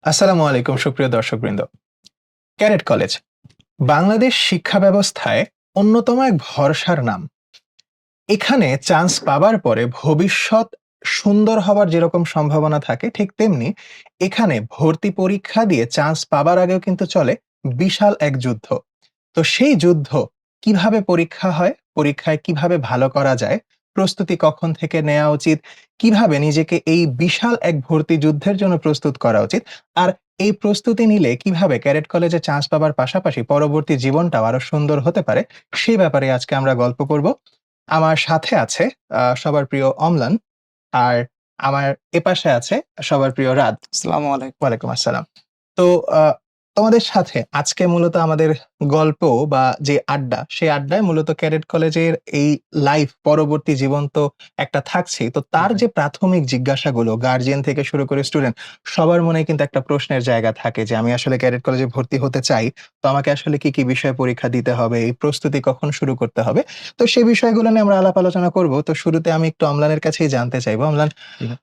আসসালামু আলাইকুম সুপ্রিয় দর্শকবৃন্দ। ক্যাডেট কলেজ বাংলাদেশ শিক্ষা ব্যবস্থায় অন্যতম এক ভরসার নাম। এখানে চান্স পাবার পরে ভবিষ্যৎ সুন্দর হবার যেরকম সম্ভাবনা থাকে ঠিক তেমনি এখানে ভর্তি পরীক্ষা দিয়ে চান্স পাবার আগেও কিন্তু চলে বিশাল এক যুদ্ধ। তো সেই যুদ্ধ কিভাবে পরীক্ষা হয়, পরীক্ষায় কিভাবে ভালো করা যায়, প্রস্তুতি কখন থেকে নেওয়া উচিত, কিভাবে নিজেকে এই বিশাল এক ভর্তি যুদ্ধের জন্য প্রস্তুত করা উচিত, আর এই প্রস্তুতি নিলে কিভাবে ক্যাডেট কলেজে চান্স পাবার পাশাপাশি পরবর্তী জীবনটাও আরো সুন্দর হতে পারে, সেই ব্যাপারে আজকে আমরা গল্প করব। আমার সাথে আছে সবার প্রিয় অম্লান, আর আমার এপাশে আছে সবার প্রিয় রাত। আসসালামু আলাইকুম। ওয়ালাইকুম আসসালাম। তো আ তোমাদের সাথে আজকে মূলত আমাদের গল্প বা যে আড্ডা, সেই আড্ডায় মূলত ক্যাডেট কলেজের এই লাইফ পরবর্তী জীবন তো একটা থাকছেই। তো জি তার ভাই। যে প্রাথমিক জিজ্ঞাসাগুলো গার্ডিয়ান থেকে শুরু করে স্টুডেন্ট সবার মনেই কিন্তু একটা প্রশ্নের জায়গা থাকে যে আমি আসলে ক্যাডেট কলেজে ভর্তি হতে চাই। তো আমাকে আসলে কি বিষয়ে পরীক্ষা দিতে হবে? এই প্রস্তুতি কখন শুরু করতে হবে? তো সেই বিষয়গুলো নিয়ে আমরা আলাপ আলোচনা করব। তো শুরুতে আমি একটু অম্লানের কাছেই জানতে চাইবো। অম্লান, জি ভাই।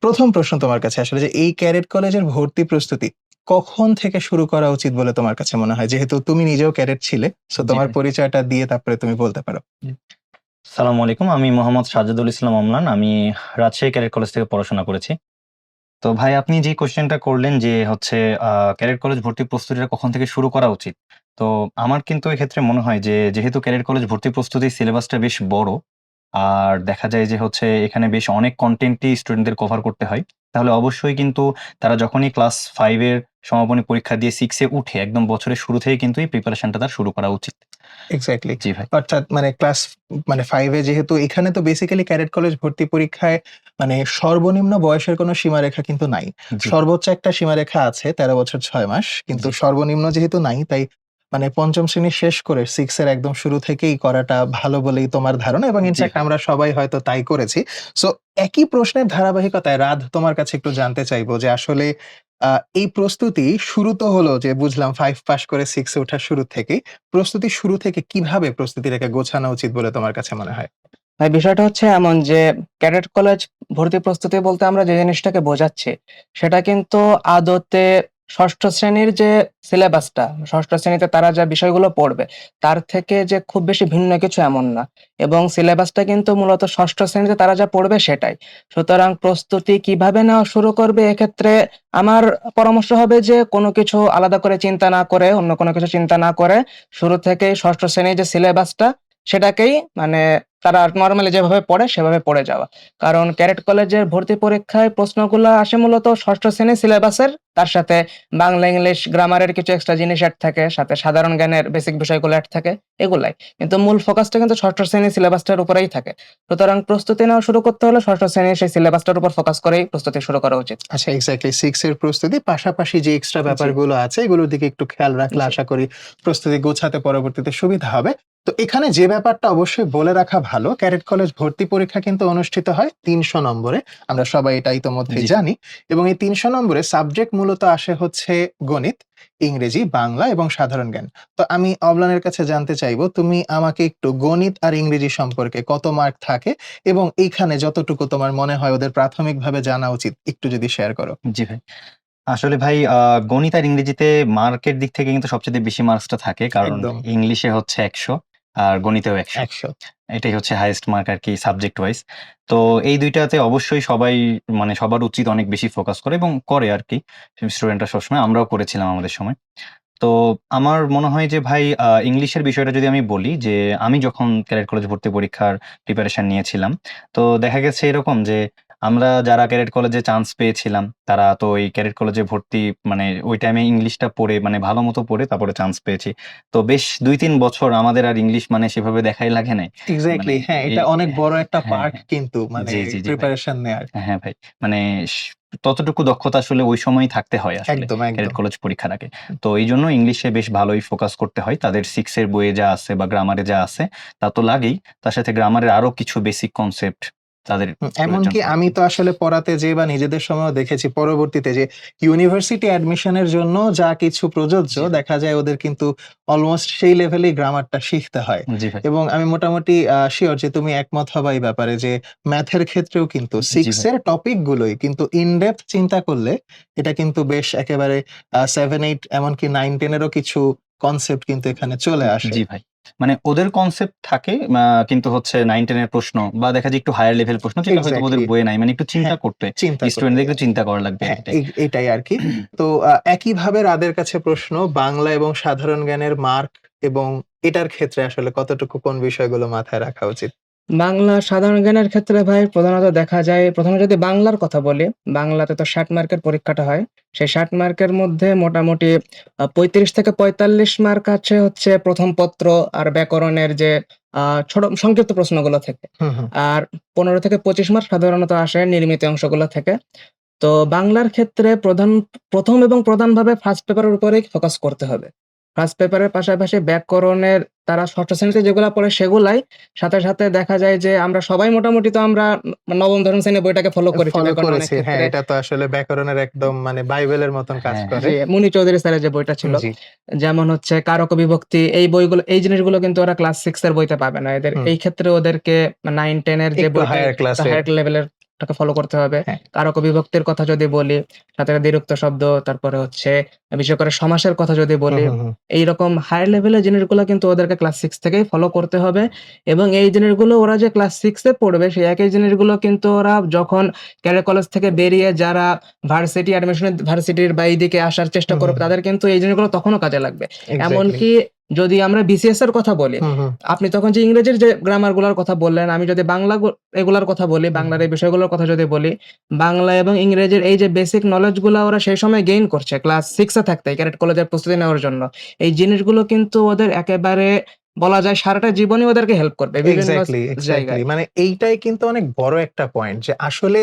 ১ম প্রশ্ন তোমার কাছে আসলে যে এই ক্যাডেট কলেজের ভর্তি প্রস্তুতি কখন থেকে শুরু করা উচিত বলে তোমার কাছে মনে হয়? যেহেতু তুমি নিজেও ক্যাডেট ছিলে, সো জি তোমার ভাই। পরিচয়টা দিয়ে তারপরে তুমি বলতে পারো। জি। আসসালামু আলাইকুম। আমি মোহাম্মদ সাজ্জাদুল ইসলাম অমলান। আমি রাজশাহী ক্যাডেট কলেজ থেকে পড়াশোনা করেছি। তো ভাই আপনি যে কোয়েশ্চেনটা করলেন যে হচ্ছে ক্যাডেট কলেজ ভর্তি প্রস্তুতিটা কখন থেকে শুরু করা উচিত? তো আমার কিন্তু এক্ষেত্রে মনে হয় যে যেহেতু ক্যাডেট কলেজ ভর্তি প্রস্তুতির সিলেবাসটা বেশ বড়, আর দেখা যায় যে হচ্ছে এখানে বেশ অনেক কনটেন্টই স্টুডেন্টদের কভার করতে হয়। তাহলে অবশ্যই কিন্তু তারা যখনই ক্লাস 5 এর সমাপনী পরীক্ষা দিয়ে 6 এ উঠে একদম বছরের শুরু থেকেই কিন্তু এই প্রিপারেশনটা তার শুরু করা উচিত। এক্সাক্টলি। জি ভাই। অর্থাৎ মানে ক্লাস মানে 5 এ যেহেতু এখানে তো বেসিক্যালি ক্যাডেট কলেজ ভর্তি পরীক্ষায় মানে সর্বনিম্ন বয়সের কোনো সীমারেখা কিন্তু নাই। জি, সর্বোচ্চ একটা সীমারেখা আছে ১৩ বছর ৬ মাস। কিন্তু জি, সর্বনিম্ন যেহেতু নাই তাই মানে ৫ম শ্রেণী শেষ করে 6 এর একদম শুরু থেকেই করাটা ভালো বলেই তোমার ধারণা এবং জি ইনফেক্ট ভাই। আমরা সবাই হয়তো তাই করেছি। সো একই প্রশ্নের ধারাবাহিকতায় রাধ তোমার কাছে একটু জানতে চাইবো যে আসলে আ এই প্রস্তুতি শুরু তো হলো যে বুঝলাম 5 পাস করে 6 এ ওঠার শুরু থেকেই। প্রস্তুতির শুরু থেকে কিভাবে প্রস্তুতিটাকে গোছানো উচিত বলে তোমার কাছে মনে হয়? ভাই বিষয়টা হচ্ছে এমন যে ক্যাডেট কলেজ ভর্তি প্রস্তুতি বলতে আমরা যে জিনিসটাকে বোঝাচ্ছি সেটা কিন্তু আদতে ষষ্ঠ শ্রেণীর যে সিলেবাসটা, ষষ্ঠ শ্রেণীতে তারা যা বিষয়গুলো পড়বে তার থেকে যে খুব বেশি ভিন্ন কিছু এমন না। এবং সিলেবাসটা কিন্তু মূলত ষষ্ঠ শ্রেণীতে তারা যা পড়বে সেটাই। সুতরাং প্রস্তুতি কিভাবে নেওয়া শুরু করবে এক্ষেত্রে আমার পরামর্শ হবে যে কোনো কিছু আলাদা করে চিন্তা না করে, অন্য কোনো কিছু চিন্তা না করে শুরু থেকেই ষষ্ঠ শ্রেণীর যে সিলেবাসটা সেটাকেই মানে তারা নরমালি যেভাবে পড়ে সেভাবে পড়ে যাওয়া। কারণ ক্যাডেট কলেজের ভর্তি পরীক্ষায় প্রশ্নগুলা আসে মূলত ষষ্ঠ শ্রেণীর সিলেবাসের, তার সাথে বাংলা, ইংলিশ, গ্রামারের কিছু এক্সট্রা জিনিস এড থাকে, সাথে সাধারণ জ্ঞানের বেসিক বিষয়গুলো এড থাকে, এগুলাই। কিন্তু মূল ফোকাসটা কিন্তু ষষ্ঠ শ্রেণীর সিলেবাসটার উপরেই থাকে। সুতরাং প্রস্তুতি নেওয়া শুরু করতে হলে ষষ্ঠ শ্রেণীর সেই সিলেবাসটার উপর ফোকাস করেই প্রস্তুতি শুরু করা উচিত। আচ্ছা, এক্সাক্টলি 6 এর প্রস্তুতি পাশাপাশি যে এক্সট্রা জি, ব্যাপারগুলো আছে এগুলোর দিকে একটু খেয়াল রাখলে জি। আশা করি প্রস্তুতি গোছাতে পরবর্তীতে সুবিধা হবে। তো এখানে যে ব্যাপারটা অবশ্যই বলে রাখা ভালো, ক্যাডেট কলেজ ভর্তি পরীক্ষা কিন্তু অনুষ্ঠিত হয় ৩০০ নম্বরে। আমরা সবাই এটা ইতোমধ্যেই জি, জানি এবং এই ৩০০ নম্বরে সাবজেক্ট মূলত আসে হচ্ছে গণিত, ইংরেজি, বাংলা এবং সাধারণ জ্ঞান। তো আমি অম্লানের কাছে জানতে চাইবো তুমি আমাকে একটু গণিত আর ইংরেজি সম্পর্কে কত মার্ক থাকে এবং এইখানে যতটুকু তোমার মনে হয় ওদের প্রাথমিকভাবে জানা উচিত একটু যদি শেয়ার করো। জি ভাই। আসলে ভাই গণিত আর ইংরেজিতে মার্কের দিক থেকে কিন্তু সবচাইতে বেশি মার্কসটা থাকে। কারণ একদম ইংলিশে হচ্ছে ১০০ আর গণিতেও ১০০। ১০০। এটাই হচ্ছে হাইয়েস্ট মার্ক আরকি সাবজেক্ট ওয়াইজ। তো এই ২ টাতে অবশ্যই সবাই মানে সবার উচিত অনেক বেশি ফোকাস করে এবং করে আরকি। স্টুডেন্টরা সবসময় আমরাও করেছিলাম আমাদের সময়। তো আমার মনে হয় যে ভাই ইংলিশের বিষয়টা যদি আমি বলি যে আমি যখন ক্যাডেট কলেজ ভর্তি পরীক্ষার প্রিপারেশন নিয়েছিলাম, তো দেখা গেছে এরকম যে আমরা যারা ক্যাডেট কলেজে চান্স পেয়েছিলাম, তারা তো ওই ক্যাডেট কলেজে ভর্তি মানে ওই টাইমে ইংলিশটা পড়ে মানে ভালোমতো পড়ে তারপরে চান্স পেয়েছি। তো বেশ ২-৩ বছর আমাদের আর ইংলিশ মানে সেভাবে দেখাই লাগে নাই। মানে এক্সাক্টলি হ্যাঁ, এই এটা অনেক বড় একটা হ্যাঁ, পার্ট হ্যাঁ। কিন্তু মানে জি, জি, জি ভাই। প্রিপারেশন নেয়ার। হ্যাঁ ভাই। মানে ততটুকু দক্ষতা আসলে ওই সময়ই থাকতে হয় আসলে একদম, ক্যাডেট একদম। কলেজ পরীক্ষার আগে। তো এইজন্য ইংলিশে বেশ ভালোই ফোকাস করতে হয়। তাদের 6 এর বইয়ে যা আছে বা গ্রামারে যা আছে তা তো লাগেই। তার সাথে গ্রামারের আরো কিছু বেসিক কনসেপ্ট তাদের এমনকি প্রয়োজন আমি পড়ে। তো আসলে পড়াতে যেয়ে বা নিজেদের সময়ও দেখেছি পরবর্তীতে যে ইউনিভার্সিটি অ্যাডমিশনের জন্য যা কিছু প্রযোজ্য জি ভাই। দেখা যায় ওদের কিন্তু অলমোস্ট সেই লেভেলেই গ্রামারটা শিখতে হয়। জি ভাই। এবং আমি মোটামুটি সিওর যে তুমি একমত হবা এই ব্যাপারে যে ম্যাথের ক্ষেত্রেও কিন্তু জি 6 ভাই। এর টপিক গুলোই কিন্তু ইন ডেপথ চিন্তা করলে এটা কিন্তু বেশ একেবারে 7, 8 এমনকি 9, 10 এরও কিছু কনসেপ্ট কিন্তু এখানে চলে আসে। জি ভাই। মানে ওদের কনসেপ্ট থাকে কিন্তু হচ্ছে 9-10 এর প্রশ্ন বা দেখা যায় একটু হায়ার লেভেল প্রশ্ন যেটা হয়তো ওদের এক্সাক্টলি। বইয়ে নাই। মানে একটু চিন্তা হ্যাঁ, করতে চিন্তা করতে স্টুডেন্টদের একটু হয়। চিন্তা করা লাগবে হ্যাঁ, এটাই। এটাই আরকি। তো একইভাবে রাদের কাছে প্রশ্ন বাংলা এবং সাধারণ জ্ঞানের মার্ক এবং এটার ক্ষেত্রে আসলে কতটুকু কোন বিষয়গুলো মাথায় রাখা উচিত? বাংলা সাধারণ জ্ঞানের ক্ষেত্রে ভাই প্রধানত দেখা যায়, ১ম এ যদি বাংলার কথা বলি, বাংলাতে তো ৬০ মার্কের পরীক্ষাটা হয়। সেই ৬০ মার্কের মধ্যে মোটামুটি ৩৫ থেকে ৪৫ মার্ক আছে হচ্ছে ১ম পত্র আর ব্যাকরণের যে আ ছোট সংক্ষিপ্ত প্রশ্নগুলো থেকে। হুম, হুম। আর ১৫ থেকে ২৫ মার্ক সাধারণত আসে নির্মিত অংশগুলো থেকে। তো বাংলার ক্ষেত্রে ১ম এবং প্রধানভাবে ফার্স্ট পেপারের উপরেই ফোকাস করতে হবে। ফার্স্ট পেপারের পাশাপাশি ব্যাকরণের তারা ষষ্ঠ শ্রেণীতে যেগুলা পড়ে সেগুলাই, সাথে, সাথে দেখা যায় যে আমরা সবাই মোটামুটি তো আমরা নবম, দশম শ্রেণীর বইটাকে ফলো করেছি ফলো ব্যাকরণ অনেক করেছি। হ্যাঁ, ক্ষেত্রে। এটা তো আসলে ব্যাকরণের একদম মানে বাইবেলের মতন কাজ হ্যাঁ, করে। জি, মুনি চৌধুরী স্যারের যে বইটা ছিল। জি। যেমন হচ্ছে কারক বিভক্তি, এই জিনিসগুলো কিন্তু ওরা ক্লাস 6 এর বইতে পাবে না। হুম। এই ক্ষেত্রে ওদেরকে 9, 10 এর যে একটু বইটা হায়ার একটু ক্লাসের। হায়ার লেভেলের টাকে ফলো করতে হবে। হ্যাঁ, কারক বিভক্তির কথা যদি বলি, সাথে দ্বিরুক্ত শব্দ, তারপরে হচ্ছে বিশেষ করে সমাসের কথা যদি হুম, বলি, হুম, হুম। এইরকম হায়ার লেভেলের জিনিসগুলো কিন্তু ওদেরকে ক্লাস 6 থেকেই ফলো করতে হবে এবং এই জিনিসগুলো ওরা যে ক্লাস 6 এ পড়বে সেই একই জিনিসগুলো কিন্তু ওরা যখন ক্যারিয়ার কলেজ থেকে বেরিয়ে যারা ভার্সিটির বা এইদিকে আসার চেষ্টা হুম, হুম, করবে হুম। তাদের কিন্তু এই জিনিসগুলো তখনও কাজে লাগবে। এক্সাক্টলি। এমনকি যদি আমরা বিসিএস এর কথা বলি, হুম, হুম, আপনি তখন যে ইংরেজির যে গ্রামার গুলার কথা বললেন, আমি যদি বাংলা এগুলার কথা বলি, হুম, বাংলার হুম। এই বিষয়গুলোর কথা যদি বলি, বাংলা এবং ইংরেজির এই যে বেসিক নলেজ গুলা ওরা সেই সময় গেইন করছে ক্লাস 6 এ থাকতেই ক্যাডেট কলেজের প্রস্তুতি নেওয়ার জন্য। এই জিনিসগুলো কিন্তু ওদের একেবারে বলা যায় সারাটা জীবনই ওদেরকে হেল্প করবে বিভিন্ন এক্সাক্টলি। জায়গায়। মানে এইটাই কিন্তু অনেক বড় একটা পয়েন্ট যে আসলে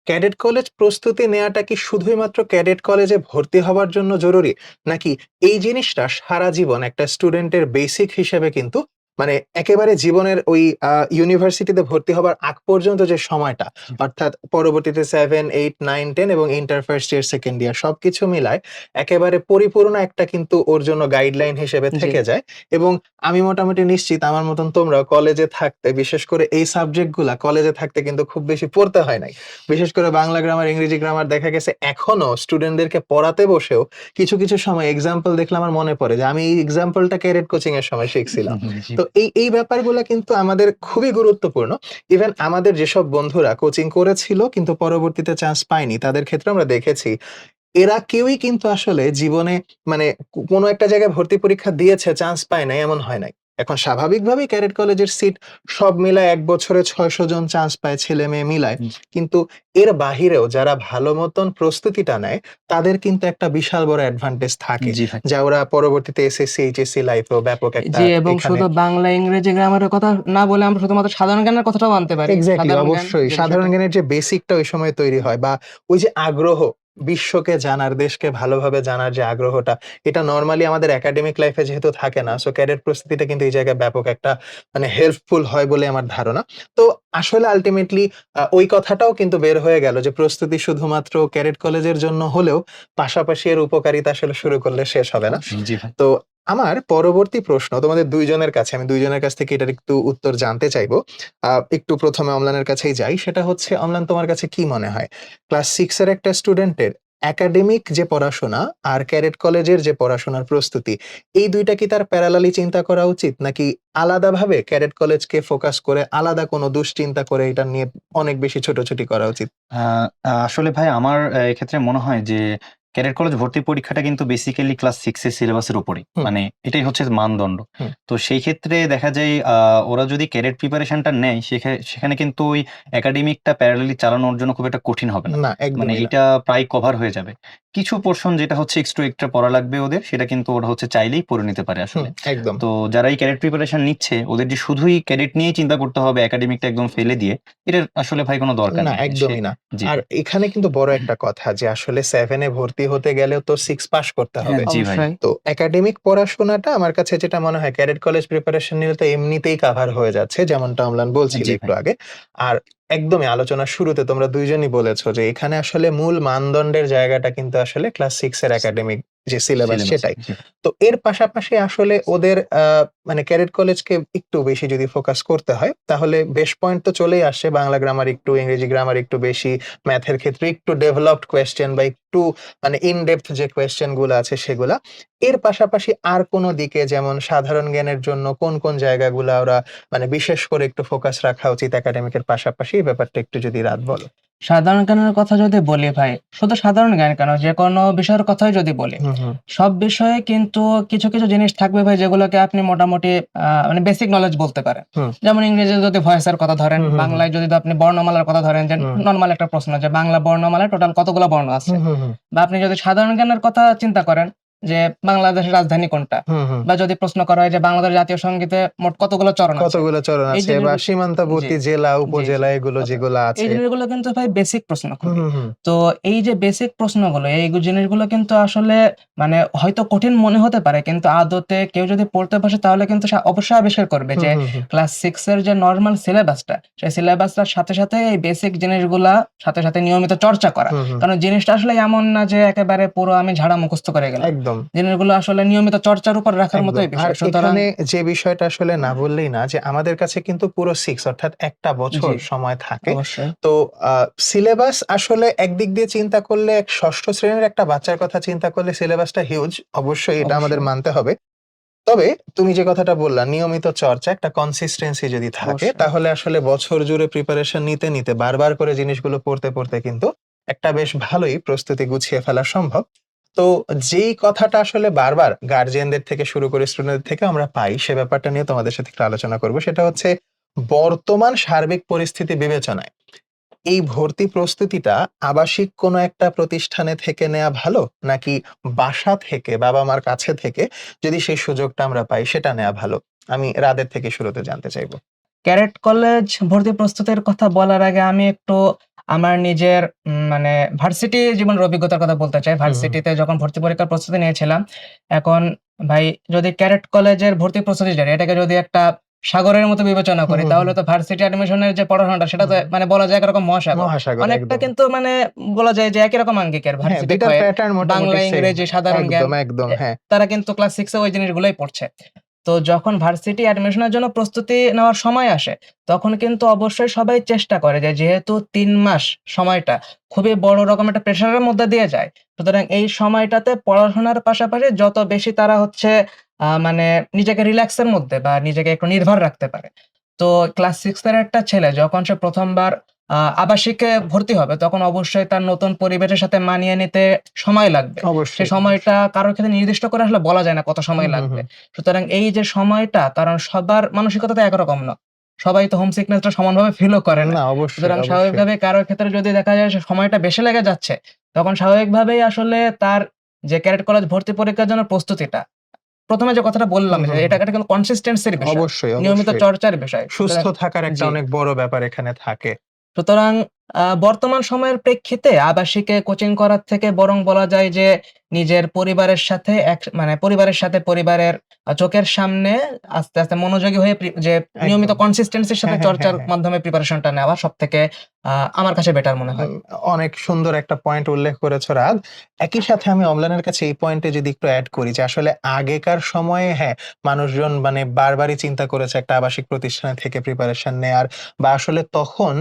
ক্যাডেট কলেজ প্রস্তুতি নেয়াটা কি শুধুই মাত্র ক্যাডেট কলেজে ভর্তি হবার জন্য জরুরি? নাকি এই জিনিসটা সারা জীবন একটা স্টুডেন্টের বেসিক হিসেবে কিন্তু মানে একেবারে জীবনের ওই ইউনিভার্সিটিতে ভর্তি হবার আগ পর্যন্ত যে সময়টা, অর্থাৎ পরবর্তীতে 7, 8, 9, 10 এবং inter first year, second year সবকিছু মিলায় একেবারে পরিপূর্ণ একটা কিন্তু ওর জন্য গাইডলাইন হিসেবে জি, থেকে যায় এবং আমি মোটামুটি নিশ্চিত আমার মতন তোমরাও কলেজে থাকতে বিশেষ করে এই সাবজেক্ট গুলা কলেজে থাকতে কিন্তু খুব বেশি পড়তে হয় নাই। বিশেষ করে বাংলা গ্রামার, ইংরেজি গ্রামার দেখা গেছে এখনো স্টুডেন্টদেরকে পড়াতে বসেও কিছু, কিছু সময় এক্সাম্পল দেখলে আমার মনে পড়ে যে আমি এই এক্সাম্পলটা ক্যাডেট কোচিং এর সময় শিখছিলাম। জি তো এই ব্যাপারগুলা কিন্তু আমাদের খুবই গুরুত্বপূর্ণ। ইভেন আমাদের যেসব বন্ধুরা কোচিং করেছিল কিন্তু পরবর্তীতে চান্স পায়নি তাদের ক্ষেত্রে আমরা দেখেছি এরা কেউই কিন্তু আসলে জীবনে মানে কোনো একটা জায়গায় ভর্তি পরীক্ষা দিয়েছে, চান্স পায় নাই, এমন হয় নাই। এখন স্বাভাবিকভাবেই ক্যাডেট কলেজের সিট সব মিলায় ১ বছরে ৬০০ জন চান্স পায় ছেলে-মেয়ে মিলায়। জি, কিন্তু এর বাহিরেও যারা ভালো মতন প্রস্তুতিটা নেয়, তাদের কিন্তু একটা বিশাল বড় অ্যাডভান্টেজ থাকে। জি ভাই। যা ওরা পরবর্তীতে এসএসসি, এইচএসসি লাইফেও ব্যাপক একটা জি এবং এখানে শুধু বাংলা, ইংরেজি গ্রামারের কথা না বলে আমরা শুধুমাত্র সাধারণ জ্ঞানের কথাটাও আনতে পারি। এক্সাক্টলি, সাধারণ জ্ঞান অবশ্যই। যে সাধারণ বিষয়টা জ্ঞানের যে বেসিকটা ওই সময় তৈরি হয় বা ওই যে আগ্রহ, বিশ্বকে জানার, দেশকে ভালোভাবে জানার যে আগ্রহটা, এটা নরমালি আমাদের একাডেমিক লাইফে যেহেতু থাকে না, সো ক্যাডেট প্রস্তুতিটা কিন্তু এই জায়গায় ব্যাপক একটা মানে হেল্পফুল হয় বলে আমার ধারণা। তো আসলে আল্টিমেটলি ওই কথাটাও কিন্তু বের হয়ে গেল যে প্রস্তুতি শুধুমাত্র ক্যাডেট কলেজের জন্য হলেও পাশাপাশি এর উপকারিতা আসলে শুরু করলে শেষ হবে না। অবশ্যই। জি ভাই। তো আমার পরবর্তী প্রশ্ন তোমাদের ২ জনের কাছে। আমি ২ জনের কাছ থেকে এটার একটু উত্তর জানতে চাইবো। একটু ১ম এ অম্লানের কাছেই যাই। সেটা হচ্ছে অম্লান তোমার কাছে কি মনে হয়? ক্লাস 6 এর একটা স্টুডেন্টের একাডেমিক যে পড়াশোনা আর ক্যাডেট কলেজের যে পড়াশোনার প্রস্তুতি, এই ২ টা কি তার প্যারালালি চিন্তা করা উচিত? নাকি আলাদাভাবে ক্যাডেট কলেজকে ফোকাস করে আলাদা কোনো দুশ্চিন্তা করে এটা নিয়ে অনেক বেশি ছোটাছুটি করা উচিত? আ আ আসলে ভাই আমার এক্ষেত্রে মনে হয় যে ক্যাডেট কলেজ ভর্তি পরীক্ষাটা কিন্তু বেসিক্যালি ক্লাস 6 এর সিলেবাসের উপরেই। হুম, মানে এটাই হচ্ছে মানদণ্ড। হুম। তো সেই ক্ষেত্রে দেখা যায় ওরা যদি ক্যাডেট প্রিপারেশনটা নেয় সেখানে কিন্তু ওই একাডেমিকটা প্যারালালি চালানোর জন্য খুব একটা কঠিন হবে না। না, মানে একদমই না। এটা প্রায় কভার হয়ে যাবে। কিছু পোরশন যেটা হচ্ছে একটু এক্সট্রা পড়া লাগবে ওদের সেটা কিন্তু ওরা হচ্ছে চাইলেই পড়ে নিতে পারে হুম, আসলে। একদম। তো যারা এই ক্যাডেট প্রিপারেশন নিচ্ছে ওদের যে শুধুই ক্যাডেট নিয়েই চিন্তা করতে হবে একাডেমিকটা একদম ফেলে দিয়ে, এটার আসলে ভাই কোনো দরকার না, নেই। একদমই না। জি আর ভাই। এখানে কিন্তু বড় একটা কথা যে আসলে 7 এ ভর্তি হতে গেলেও তো 6 পাস করতে হ্যাঁ, হবে। জি ভাই। অবশ্যই। তো একাডেমিক পড়াশোনাটা আমার কাছে যেটা মনে হয় ক্যাডেট কলেজ প্রিপারেশন নিলে তো এমনিতেই কাভার হয়ে যাচ্ছে যেমনটা অম্লান বলছিল জি ভাই। একটু আগে। আর একদমই আলোচনার শুরুতে তোমরা দুইজনই বলেছো যে এখানে আসলে মূল মানদণ্ডের জায়গাটা কিন্তু আসলে ক্লাস 6 এর একাডেমিক যে সিলেবাস সিলেবাস। সেটাই। তো এর পাশাপাশি আসলে ওদের মানে ক্যাডেট কলেজকে একটু বেশি যদি ফোকাস করতে হয় তাহলে বেশ পয়েন্ট তো চলেই আসছে, বাংলা গ্রামার একটু, ইংরেজি গ্রামার একটু বেশি, ম্যাথের ক্ষেত্রে একটু ডেভেলপড কোয়েশ্চেন বা একটু মানে ইন ডেপথ যে কোয়েশ্চেন গুলো আছে সেগুলা। এর পাশাপাশি আর কোনো দিকে যেমন সাধারণ জ্ঞানের জন্য কোন কোন জায়গাগুলা ওরা মানে বিশেষ করে একটু ফোকাস রাখা উচিত একাডেমিকের পাশাপাশি, এই ব্যাপারটা একটু যদি রাত বলো। সাধারণ জ্ঞানের কথা যদি বলি ভাই, শুধু সাধারণ জ্ঞান কেন, যেকোনো বিষয়ের কথাই যদি বলি, হুম হুম সব বিষয়ে কিন্তু কিছু, কিছু জিনিস থাকবে ভাই যেগুলোকে আপনি মোটামুটি মানে বেসিক নলেজ বলতে পারেন। হুম। যেমন ইংরেজিতে যদি ভয়েসের কথা ধরেন, হুম হুম হুম। বাংলায় যদি আপনি বর্ণমালার কথা ধরেন, যে হুম। নরমাল একটা প্রশ্ন যে বাংলা বর্ণমালায় টোটাল কতগুলো বর্ণ আছে? হুম হুম হুম বা আপনি যদি সাধারণ জ্ঞানের কথা চিন্তা করেন যে বাংলাদেশের রাজধানী কোনটা? হুম হুম। বা যদি প্রশ্ন করা হয় যে বাংলাদেশের জাতীয় সংগীতে মোট কতগুলো চরণ আছে? কতগুলো চরণ এই আছে বা জিনিসগুলো জি, সীমান্তবর্তী জেলা জি, জি। উপজেলা এগুলো আচ্ছা, যেগুলো এই আছে। জিনিসগুলো কিন্তু ভাই বেসিক প্রশ্ন হুম খুবই। হুম হুম তো এই যে বেসিক প্রশ্নগুলো, এই জিনিসগুলো কিন্তু আসলে মানে হয়তো কঠিন মনে হতে পারে, কিন্তু আদতে কেউ যদি পড়তে বসে তাহলে কিন্তু সে অবশ্যই আবিষ্কার করবে হুম যে হুম হুম ক্লাস 6 এর যে নরমাল সিলেবাসটা, সেই সিলেবাসটার সাথে, সাথে এই বেসিক জিনিসগুলা সাথে, সাথে নিয়মিত চর্চা করা। হুম হুম। কারণ জিনিসটা আসলে এমন না যে একেবারে পুরো আমি ঝাড়া মুখস্থ করে গেলাম। একদম জিনিসগুলো আসলে নিয়মিত চর্চার উপর রাখার একদম। মতোই আর বিষয়। সুতরাং এখানে যে বিষয়টা আসলে না বললেই না, যে আমাদের কাছে কিন্তু পুরো 6 অর্থাৎ একটা বছর জি, সময় থাকে। অবশ্যই। তো সিলেবাস আসলে একদিক দিয়ে চিন্তা করলে ষষ্ঠ শ্রেণীর একটা বাচ্চার কথা চিন্তা করলে সিলেবাসটা হিউজ, অবশ্যই এটা আমাদের অবশ্যই, মানতে হবে। তবে তুমি যে কথাটা বললা নিয়মিত চর্চা, একটা কনসিস্টেন্সি যদি থাকে অবশ্যই। তাহলে আসলে বছর জুড়ে প্রিপারেশন নিতে নিতে বারবার করে জিনিসগুলো পড়তে পড়তে কিন্তু একটা বেশ ভালোই প্রস্তুতি গুছিয়ে ফেলা সম্ভব। তো যেই কথাটা আসলে বারবার গার্জিয়ানদের থেকে শুরু করে স্টুডেন্টদের থেকে আমরা পাই, সে ব্যাপারটা নিয়ে তোমাদের সাথে একটু আলোচনা করব। সেটা হচ্ছে বর্তমান সার্বিক পরিস্থিতি বিবেচনায় এই ভর্তি প্রস্তুতিটা আবাসিক কোনো একটা প্রতিষ্ঠানে থেকে নেওয়া ভালো, নাকি বাসা থেকে বাবা মার কাছে থেকে যদি সেই সুযোগটা আমরা পাই সেটা নেওয়া ভালো? আমি রাদের থেকে শুরুতে জানতে চাইবো। ক্যাডেট কলেজ ভর্তি প্রস্তুতির কথা বলার আগে আমি একটু আমার নিজের মানে ভার্সিটি জীবনের অভিজ্ঞতার কথা বলতে চাই। হুম হুম ভার্সিটিতে যখন ভর্তি পরীক্ষার প্রস্তুতি নিয়েছিলাম, এখন ভাই যদি ক্যাডেট কলেজের ভর্তি প্রস্তুতি যেটা, এটাকে যদি একটা সাগরের মতো বিবেচনা হুম করি, হুম তাহলে হুম তো ভার্সিটি অ্যাডমিশনের যে পড়াশোনাটা সেটা হুম তো হুম। মানে বলা যায় একরকম মহাসাগর। মহাসাগর অনেকটা একদম। কিন্তু মানে বলা যায় যে একই রকম আঙ্গিকের। হ্যাঁ, ভার্সিটি দুইটার কয়েক প্যাটার্ন মোটামুটি বাংলা, সেম। ইংরেজি, সাধারণ জ্ঞান, একদম একদম হ্যাঁ। তারা কিন্তু ক্লাস 6 এ ওই জিনিসগুলোই পড়ছে। তো যখন ভার্সিটি অ্যাডমিশনের জন্য প্রস্তুতি নেওয়ার সময় আসে, তখন কিন্তু অবশ্যই সবাই চেষ্টা করে যে যেহেতু ৩ মাস সময়টা খুবই বড় রকম একটা প্রেশারের মধ্যে দিয়ে যায়। সুতরাং এই সময়টাতে পড়াশোনার পাশাপাশি যত বেশি তারা হচ্ছে মানে নিজেকে রিল্যাক্স এর মধ্যে বা নিজেকে একটু নির্ভর রাখতে পারে। তো ক্লাস 6 এর একটা ছেলে যখন সে ১ম বার আবাসিকে ভর্তি হবে, তখন অবশ্যই তার নতুন পরিবেশের সাথে মানিয়ে নিতে সময় লাগবে। সে অবশ্যই সময়টা কারো ক্ষেত্রে নির্দিষ্ট করে আসলে বলা যায় না কত হুম সময় হুম লাগবে। হুম। সুতরাং এই যে সময়টা, কারণ সবার মানসিকতা তো একরকম না। সবাই তো হোম সিকনেসটা সমানভাবে ফিলও করে না। না অবশ্যই সুতরাং অবশ্যই। স্বাভাবিকভাবেই কারো ক্ষেত্রে যদি দেখা যায় যে সময়টা বেশি লেগে যাচ্ছে, তখন স্বাভাবিকভাবেই আসলে তার যে ক্যাডেট কলেজ ভর্তি পরীক্ষার জন্য প্রস্তুতিটা, ১ম এ যে কথাটা বললাম হুম যে হুম এটা হুম। একটা কিন্তু কনসিস্টেন্সির বিষয়। অবশ্যই নিয়মিত অবশ্যই। চর্চার বিষয়। সুস্থ সুতরাং থাকার একটা জি। অনেক বড় ব্যাপার এখানে থাকে। সুতরাং বর্তমান সময়ের প্রেক্ষিতে আবাসিকে কোচিং করার থেকে বরং বলা যায় যে নিজের পরিবারের সাথে মানে পরিবারের সাথে পরিবারের চোখের সামনে আস্তে, আস্তে মনোযোগী হয়ে যে নিয়মিত একদম। কনসিস্টেন্সির সাথে হ্যাঁ, হ্যাঁ, হ্যাঁ, চর্চার হ্যাঁ। মাধ্যমে প্রিপারেশনটা নেওয়া সবথেকে আমার কাছে বেটার মনে হয়। উম অনেক সুন্দর একটা পয়েন্ট উল্লেখ করেছো রাজ। একই সাথে আমি অম্লানের কাছে এই পয়েন্টে যদি একটু এড করি যে আসলে আগেকার সময়ে হ্যাঁ, মানুষজন মানে বারবারই চিন্তা করেছে একটা আবাসিক প্রতিষ্ঠানে থেকে প্রিপারেশন নেয়ার, বা আসলে তখন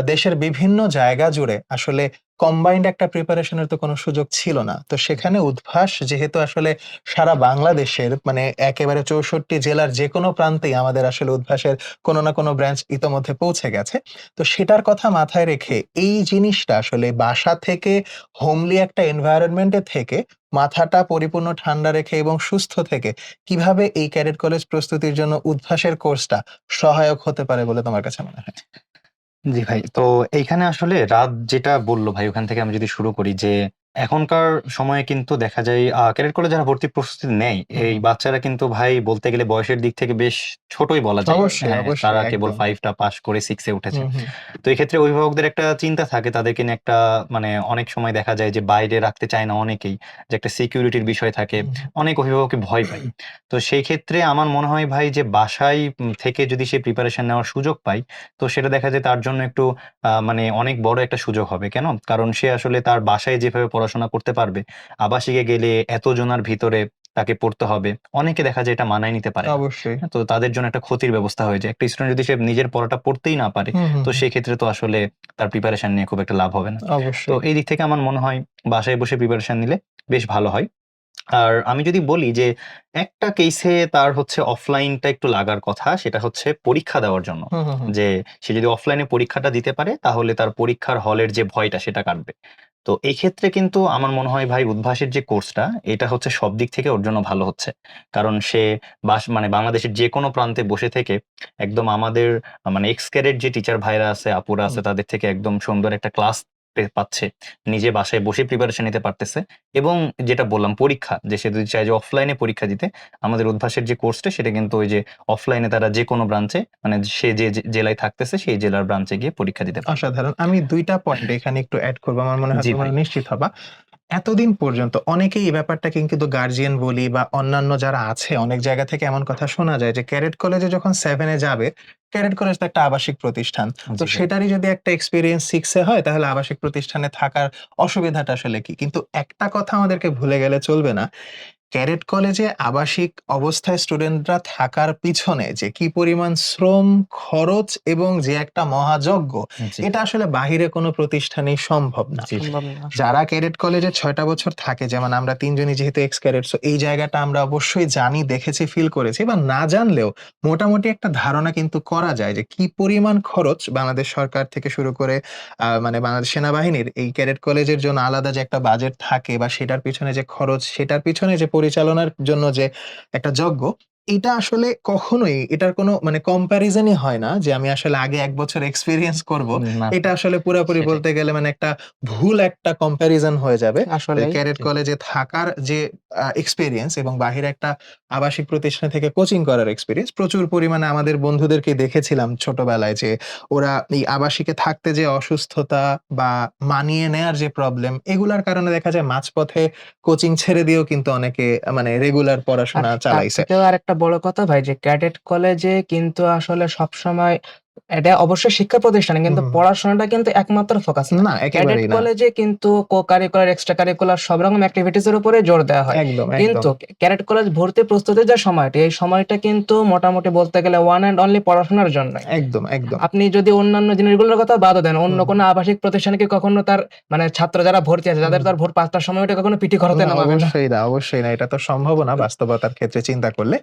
দেশের বিভিন্ন জায়গা জুড়ে আসলে কম্বাইন্ড একটা প্রিপারেশনের তো কোনো সুযোগ ছিল না। তো সেখানে উদ্ভাস যেহেতু আসলে সারা বাংলাদেশের মানে একেবারে ৬৪ জেলার যেকোনো প্রান্তেই আমাদের আসলে উদ্ভাসের কোনো না কোনো ব্রাঞ্চ ইতোমধ্যে পৌঁছে গেছে। তো সেটার কথা মাথায় রেখে এই জিনিসটা আসলে বাসা থেকে হোমলি একটা এনভায়রনমেন্টে থেকে মাথাটা পরিপূর্ণ ঠান্ডা রেখে এবং সুস্থ থেকে কিভাবে এই ক্যাডেট কলেজ প্রস্তুতির জন্য উদ্ভাসের কোর্সটা সহায়ক হতে পারে বলে তোমার কাছে মনে হয়? জি ভাই। তো এইখানে আসলে রাত যেটা বলল ভাই, ওখান থেকে আমি যদি শুরু করি যে এখনকার সময়ে কিন্তু দেখা যায় ক্যাডেট কলেজে যারা ভর্তি প্রস্তুতি নেয়, এই বাচ্চারা কিন্তু ভাই বলতে গেলে বয়সের দিক থেকে বেশ ছোটই বলা যায়। অবশ্যই, হ্যাঁ, অবশ্যই, তারা কেবল একদম। 5 টা পাস করে 6 এ উঠেছে। হুম, হুম, তো এক্ষেত্রে অভিভাবকদের একটা চিন্তা থাকে, তাদেরকে নিয়ে একটা মানে অনেক সময় দেখা যায় যে বাইরে রাখতে চায় না অনেকেই, যে একটা সিকিউরিটির বিষয় থাকে। হুম, হুম। অনেক অভিভাবকই ভয় পায়। তো সেই ক্ষেত্রে আমার মনে হয় ভাই যে বাসায় থেকে যদি সে প্রিপারেশন নেওয়ার সুযোগ পায়, তো সেটা দেখা যায় তার জন্য একটু মানে অনেক বড় একটা সুযোগ হবে। কেন? কারণ সে আসলে তার বাসায় যেভাবে পড়াশোনা করতে পারবে, আবাসিকে গেলে এতজনার ভিতরে তাকে পড়তে হবে। অনেকে দেখা যায় এটা মানায় নিতে পারে না। অবশ্যই। হ্যাঁ, তো তাদের জন্য একটা ক্ষতির ব্যবস্থা হয়ে যায়। একটা স্টুডেন্ট যদি সে নিজের পড়াটা পড়তেই না পারে, হুম, হুম, তো হুম। সেক্ষেত্রে তো আসলে তার প্রিপারেশন নিয়ে খুব একটা লাভ হবে না। তো অবশ্যই। এই দিক থেকে আমার মনে হয় বাসায় বসে প্রিপারেশন নিলে বেশ ভালো হয়। আর আমি যদি বলি যে একটা কেসে তার হচ্ছে অফলাইনটা একটু লাগার কথা, সেটা হচ্ছে পরীক্ষা দেওয়ার জন্য। হুম, হুম, হুম। যে সে যদি অফলাইনে পরীক্ষাটা দিতে পারে, তাহলে তার পরীক্ষার হলের যে ভয়টা সেটা কাটবে। তো এই ক্ষেত্রে কিন্তু আমার মনে হয় ভাই উদ্ভাসের যে কোর্সটা, এটা হচ্ছে সব দিক থেকে ওর জন্য ভালো হচ্ছে। কারণ সে মানে বাংলাদেশের যেকোনো প্রান্তে বসে থেকে একদম আমাদের মানে এক্স ক্যাডেট যে টিচার ভাইরা আছে, আপুরা আছে, হুম। তাদের থেকে একদম সুন্দর একটা ক্লাস পাচ্ছে। নিজে বাসায় বসে প্রিপারেশন নিতে পারতেছে। এবং যেটা বললাম পরীক্ষা, যে সে যদি চায় যে অফলাইনে পরীক্ষা দিতে, আমাদের উদ্ভাসের যে কোর্সটা সেটা কিন্তু ওই যে অফলাইনে তারা যেকোনো ব্রাঞ্চে মানে সে যে জেলায় থাকতেছে সেই জেলার ব্রাঞ্চে গিয়ে পরীক্ষা দিতে পারবে। অসাধারণ। আমি ২ টা পয়েন্ট এখানে একটু এড করব। আমার মনে হয় জি তোমরা ভাই। নিশ্চিত হবা। এতদিন পর্যন্ত অনেকেই এই ব্যাপারটাকে কিন্তু গার্ডিয়ান বলি বা অন্যান্য যারা আছে অনেক জায়গা থেকে এমন কথা শোনা যায় যে ক্যাডেট কলেজে যখন 7 এ যাবে, ক্যাডেট কলেজ তো একটা আবাসিক প্রতিষ্ঠান। তো জি ভাই। সেটারই যদি একটা এক্সপেরিয়েন্স 6 এ হয় তাহলে আবাসিক প্রতিষ্ঠানে থাকার অসুবিধাটা আসলে কি? কিন্তু একটা কথা আমাদেরকে ভুলে গেলে চলবে না। ক্যাডেট কলেজে আবাসিক অবস্থায় স্টুডেন্টরা থাকার পিছনে যে কি পরিমাণ শ্রম, খরচ এবং যে একটা মহাযজ্ঞ, জি, এটা আসলে বাহিরে কোনো প্রতিষ্ঠানেই সম্ভব না। জি ভাই। সম্ভব না। যারা ক্যাডেট কলেজে ৬ টা বছর থাকে, যেমন আমরা ৩ জনই যেহেতু এক্স ক্যাডেট, সো এই জায়গাটা আমরা অবশ্যই জানি, দেখেছি, ফিল করেছি বা না জানলেও মোটামুটি একটা ধারণা কিন্তু করা যায় যে কি পরিমাণ খরচ বাংলাদেশ সরকার থেকে শুরু করে মানে বাংলাদেশ সেনাবাহিনীর এই ক্যাডেট কলেজের জন্য আলাদা যে একটা বাজেট থাকে বা সেটার পিছনে যে খরচ, সেটার পিছনে যে পরিচালনার জন্য যে একটা যজ্ঞ, এটা আসলে কখনোই এটার কোনো মানে কম্প্যারিজনই হয় না যে আমি আসলে আগে ১ বছর এক্সপেরিয়েন্স করব। না, এটা আসলে পুরাপুরি সেটাই। বলতে গেলে মানে একটা ভুল একটা কম্প্যারিজন হয়ে যাবে। আসলেই। ক্যাডেট জি, কলেজে থাকার যে এক্সপেরিয়েন্স এবং বাহিরে একটা আবাসিক প্রতিষ্ঠান থেকে কোচিং করার এক্সপেরিয়েন্স, প্রচুর পরিমাণে আমাদের বন্ধুদেরকে দেখেছিলাম ছোটবেলায় যে ওরা এই আবাসিকে থাকতে যে অসুস্থতা বা মানিয়ে নেয়ার যে প্রবলেম, এগুলার কারণে দেখা যায় মাঝপথে কোচিং ছেড়ে দিয়েও কিন্তু অনেকে মানে রেগুলার আর পড়াশোনা তার চালাইছে। থেকেও আরেকটা বড় কথা ভাই, যে ক্যাডেট কলেজে কিন্তু আসলে সবসময় এটা অবশ্যই শিক্ষা প্রতিষ্ঠান, হুম, কিন্তু হুম, হুম। পড়াশোনাটা কিন্তু একমাত্র ফোকাস না। না, ক্যাডেট একেবারেই না। কলেজে কিন্তু কো-কারিকুলার, এক্সট্রা কারিকুলার সব রকম এক্টিভিটিস এর উপরে জোর দেওয়া হয়। একদম, একদম। কিন্তু ক্যাডেট কলেজ ভর্তি প্রস্তুতির যে সময়টি, এই সময়টা কিন্তু মোটামুটি বলতে গেলে ওয়ান অ্যান্ড অনলি পড়াশোনার জন্যই। একদম, একদম। আপনি যদি অন্যান্য জিনিসগুলোর কথা বাদও দেন, অন্য হুম, হুম, কোনো আবাসিক প্রতিষ্ঠানে কি কখনো তার মানে ছাত্র যারা ভর্তি আছে, হুম, তাদের তো আর হুম। ভোর ৫ টার সময় উঠে কখনো পিটি খড়তে না, নামাবে না। অবশ্যই না, অবশ্যই না। এটা তো সম্ভবও না বাস্তবতার ক্ষেত্রে চিন্তা করলে।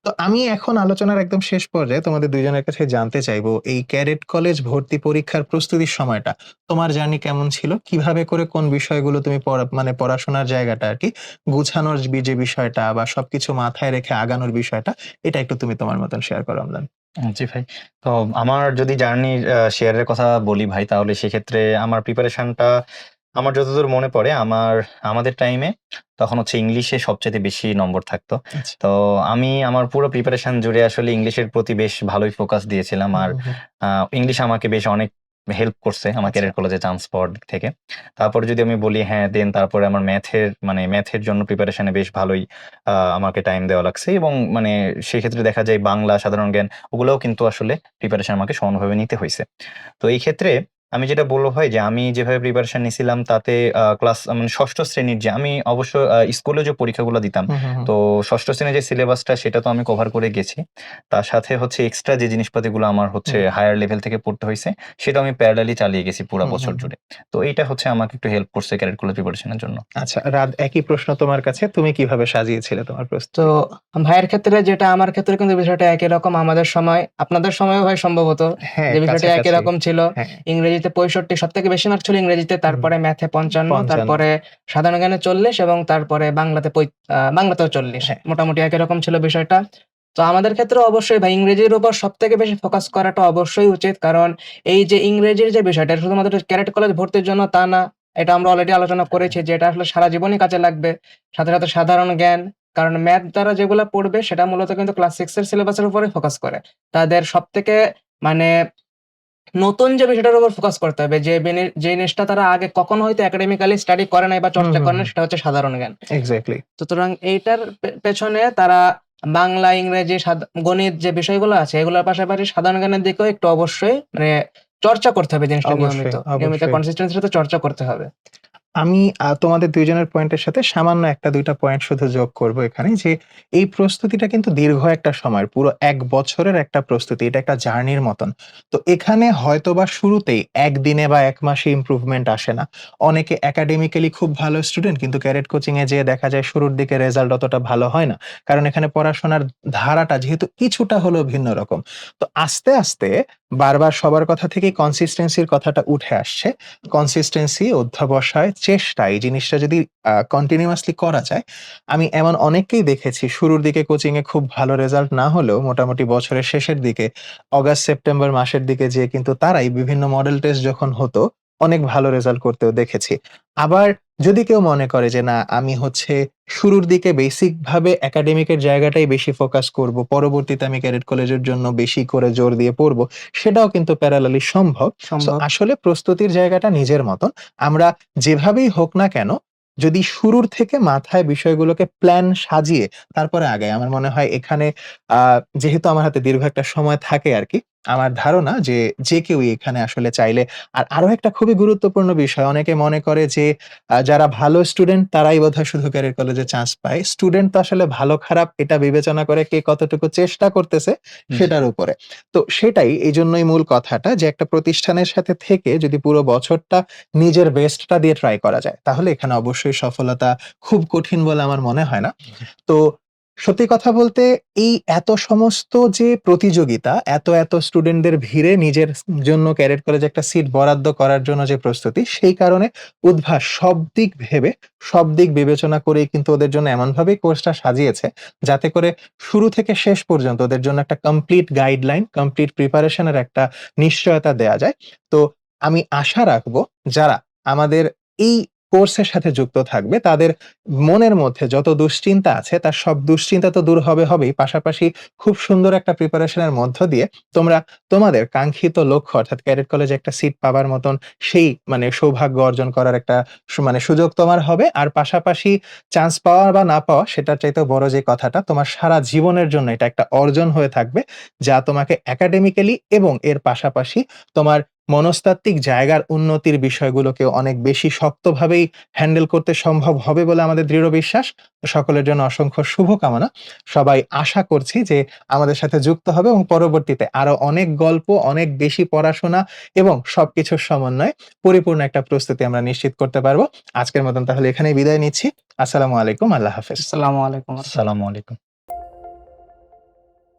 তো আমি এখন আলোচনার একদম শেষ পর্যায়ে তোমাদের ২ জনের কাছে জানতে চাইবো, এই ক্যাডেট কলেজ ভর্তি পরীক্ষার প্রস্তুতির সময়টা তোমার জার্নি কেমন ছিল? কিভাবে করে কোন বিষয়গুলো তুমি মানে পড়াশোনার জায়গাটা আরকি গুছানোর যে বিষয়টা বা সবকিছু মাথায় রেখে আগানোর বিষয়টা, এটা একটু তুমি তোমার মতন শেয়ার করো অম্লান। জি ভাই। তো আমার যদি জার্নির শেয়ারের কথা বলি ভাই, তাহলে সেক্ষেত্রে আমার প্রিপারেশনটা আমার যতদূর মনে পড়ে আমাদের টাইমে তখন হচ্ছে ইংলিশে সবচাইতে বেশি নম্বর থাকতো। আচ্ছা। তো আমি আমার পুরো প্রিপারেশন জুড়ে আসলে ইংলিশের প্রতি বেশ ভালোই ফোকাস দিয়েছিলাম। হুম, আর হুম, হুম। ইংলিশ আমাকে বেশ অনেক হেল্প করছে আমার আচ্ছা। ক্যারিয়ার কলেজে চান্স পাওয়ার দিক থেকে। তারপরে যদি আমি বলি হ্যাঁ, দেন তারপরে আমার ম্যাথের জন্য প্রিপারেশনে বেশ ভালোই আমাকে টাইম দেওয়া লাগছে এবং মানে সেক্ষেত্রে দেখা যায় বাংলা, সাধারণ জ্ঞান ওগুলোও কিন্তু আসলে প্রিপারেশন আমাকে সমানভাবে নিতে হইছে। তো এই ক্ষেত্রে আমি যেটা বলব ভাই যে আমি যেভাবে প্রিপারেশন নিছিলাম তাতে ক্লাস মানে ৬ষ্ঠ শ্রেণীর যে আমি অবশ্য স্কুলে যে পরীক্ষাগুলো দিতাম, হুম, হুম, হুম। তো ৬ষ্ঠ শ্রেণীর যে সিলেবাসটা সেটা তো আমি কভার করে গেছি। তার সাথে হচ্ছে এক্সট্রা যে জিনিসপাতিগুলো আমার হচ্ছে হুম, হায়ার লেভেল থেকে পড়তে হইছে, সেটাও আমি প্যারালালি চালিয়ে গেছি পুরা হুম, বছর হুম, হুম। জুড়ে। তো এইটা হচ্ছে আমাকে একটু হেল্প করছে ক্যাডেট কলেজ প্রিপারেশনের জন্য। আচ্ছা, রাত একই প্রশ্ন তোমার কাছে। তুমি কিভাবে সাজিয়েছিলে তোমার তো প্রস্তুতি? ভাইয়ের ক্ষেত্রে যেটা, আমার ক্ষেত্রে কিন্তু বিষয়টা একই রকম। আমাদের সময়, আপনাদের সময়ও ভাই সম্ভবত হ্যাঁ, যে বিষয়টা একই কাছাকাছি। রকম ছিল। হ্যাঁ, ইংরেজিতে ৬৫, সবথেকে বেশি মার্ক ছিল ইংরেজিতে, হুম, তারপরে ম্যাথে ৫৫, ৫৫। তারপরে সাধারণ জ্ঞানে ৪০ এবং তারপরে বাংলাতেও ৪০। হ্যাঁ, মোটামুটি একই রকম ছিল বিষয়টা। তো আমাদের ক্ষেত্রে অবশ্যই ভাই ইংরেজির উপর সবথেকে বেশি ফোকাস করাটা অবশ্যই উচিত। কারণ এই যে ইংরেজির যে বিষয়টা, এটা শুধুমাত্র ক্যাডেট কলেজ ভর্তির জন্য তা না। এটা আমরা অলরেডি আলোচনা করেছি যে এটা আসলে সারা জীবনই কাজে লাগবে। সাথে, সাথে সাধারণ জ্ঞান, কারণ ম্যাথ দ্বারা যেগুলা পড়বে সেটা মূলত কিন্তু ক্লাস 6 এর সিলেবাসের উপরে ফোকাস করে। তাদের সবথেকে মানে নতুন যে বিষয়টার উপর ফোকাস করতে হবে, যে জিনিসটা তারা আগে কখনো হয়তো একাডেমিক্যালি স্টাডি করে নাই বা চর্চা করে নাই, সেটা হচ্ছে সাধারণ জ্ঞান। এক্সাক্টলি। সুতরাং এইটার পেছনে তারা বাংলা, ইংরেজি, গণিত যে বিষয়গুলো আছে এগুলোর পাশাপাশি সাধারণ জ্ঞানের দিকেও একটু অবশ্যই মানে চর্চা করতে হবে জিনিসটা নিয়মিত। নিয়মিত অবশ্যই। কনসিস্টেন্সির সাথে চর্চা করতে হবে। আমি তোমাদের ২ জনের পয়েন্টের সাথে সামান্য ১টা-২টা পয়েন্ট শুধু যোগ করব এখানে যে, এই প্রস্তুতিটা কিন্তু দীর্ঘ একটা সময়ের, পুরো ১ বছরের একটা প্রস্তুতি। এটা একটা জার্নির মতন। তো এখানে হয়তোবা শুরুতেই ১ দিনে বা ১ মাসে ইমপ্রুভমেন্ট আসে না। অনেকে একাডেমিক্যালি খুব ভালো স্টুডেন্ট কিন্তু ক্যাডেট কোচিং এ যেয়ে দেখা যায় শুরুর দিকে রেজাল্ট অতটা ভালো হয় না। কারণ এখানে পড়াশোনার ধারাটা যেহেতু কিছুটা হলেও ভিন্ন রকম। তো আস্তে, আস্তে বারবার সবার কথা থেকেই কনসিস্টেন্সির কথাটা উঠে আসছে। কনসিস্টেন্সি, অধ্যবসায়, চেষ্টা এই জিনিসটা যদি কন্টিনিউয়াসলি করা যায়, আমি এমন অনেককেই দেখেছি শুরুর দিকে কোচিং এ খুব ভালো রেজাল্ট না হলেও মোটামুটি বছরের শেষের দিকে অগাস্ট, সেপ্টেম্বর মাসের দিকে যেয়ে কিন্তু তারাই বিভিন্ন মডেল টেস্ট যখন হতো, অনেক ভালো রেজাল্ট করতেও দেখেছি। আবার যদি কেউ মনে করে যে না আমি হচ্ছে শুরুর দিকে বেসিক ভাবে একাডেমিকের জায়গাটাই বেশি ফোকাস করব, পরবর্তীতে আমি ক্যাডেট কলেজের জন্য বেশি করে জোর দিয়ে পড়ব, সেটাও কিন্তু প্যারালালি সম্ভব। সো আসলে প্রস্তুতির জায়গাটা নিজের মতন। আমরা যেভাবেই হোক না কেন, যদি শুরুর থেকে মাথায় বিষয়গুলোকে প্ল্যান সাজিয়ে তারপরে আগাই, আমার মনে হয় এখানে আ যেহেতু আমার হাতে দীর্ঘ একটা সময় থাকে আরকি, আমার ধারণা যে কেউই এখানে আসলে চাইলে। আর আরো একটা খুবই গুরুত্বপূর্ণ বিষয়, অনেকে মনে করে যে যারা ভালো স্টুডেন্ট তারাই বোধহয় শুধু ক্যারিয়ার কলেজে চান্স পায়। স্টুডেন্ট তো আসলে ভালো খারাপ এটা বিবেচনা করে কে কতটুকু চেষ্টা করতেছে সেটার উপরে। তো সেটাই এইজন্যই মূল কথাটা যে একটা প্রতিষ্ঠানের সাথে থেকে যদি পুরো বছরটা নিজের বেস্টটা দিয়ে ট্রাই করা যায়, তাহলে এখানে অবশ্যই সফলতা খুব কঠিন বলে আমার মনে হয় না। তো সত্যি কথা বলতে এই এত সমস্ত যে প্রতিযোগিতা, এত স্টুডেন্টদের ভিড়ে নিজের জন্য ক্যাডেট কলেজে একটা সিট বরাদ্দ করার জন্য যে প্রস্তুতি, সেই কারণে উদ্ভাস সব দিক ভেবে, সব দিক বিবেচনা করেই কিন্তু ওদের জন্য এমনভাবেই কোর্সটা সাজিয়েছে, যাতে করে শুরু থেকে শেষ পর্যন্ত ওদের জন্য একটা কমপ্লিট গাইডলাইন, কমপ্লিট প্রিপারেশন এর একটা নিশ্চয়তা দেয়া যায়। তো আমি আশা রাখবো যারা আমাদের এই কোর্সের সাথে যুক্ত থাকবে, তাদের মনের মধ্যে যত দুশ্চিন্তা আছে তার সব দুশ্চিন্তা তো দূর হবেই। পাশাপাশি খুব সুন্দর একটা প্রিপারেশন এর মধ্য দিয়ে তোমরা তোমাদের কাঙ্ক্ষিত লক্ষ্য অর্থাৎ ক্যাডেট কলেজে একটা সিট পাবার মতন সেই মানে সৌভাগ্য অর্জন করার একটা মানে সুযোগ তোমার হবে। আর পাশাপাশি চান্স পাওয়া বা না পাওয়া সেটার চাইতেও বড় যে কথাটা, তোমার সারা জীবনের জন্য এটা একটা অর্জন হয়ে থাকবে, যা তোমাকে একাডেমিক্যালি এবং এর পাশাপাশি তোমার মনস্তাত্ত্বিক জায়গার উন্নতির বিষয়গুলোকে অনেক বেশি শক্তভাবেই হ্যান্ডেল করতে সম্ভব হবে বলে আমাদের দৃঢ় বিশ্বাস। তো সকলের জন্য অসংখ্য শুভকামনা। সবাই আশা করছি যে আমাদের সাথে যুক্ত হবে এবং পরবর্তীতে আরো অনেক গল্প, অনেক বেশি পড়াশোনা এবং সবকিছুর সমন্বয়ে পরিপূর্ণ একটা প্রস্তুতি আমরা নিশ্চিত করতে পারবো। আজকের মতন তাহলে এখানেই বিদায় নিচ্ছি। আসসালামু আলাইকুম। আল্লাহ হাফেজ। আসসালামু আলাইকুম। আসসালামু আলাইকুম।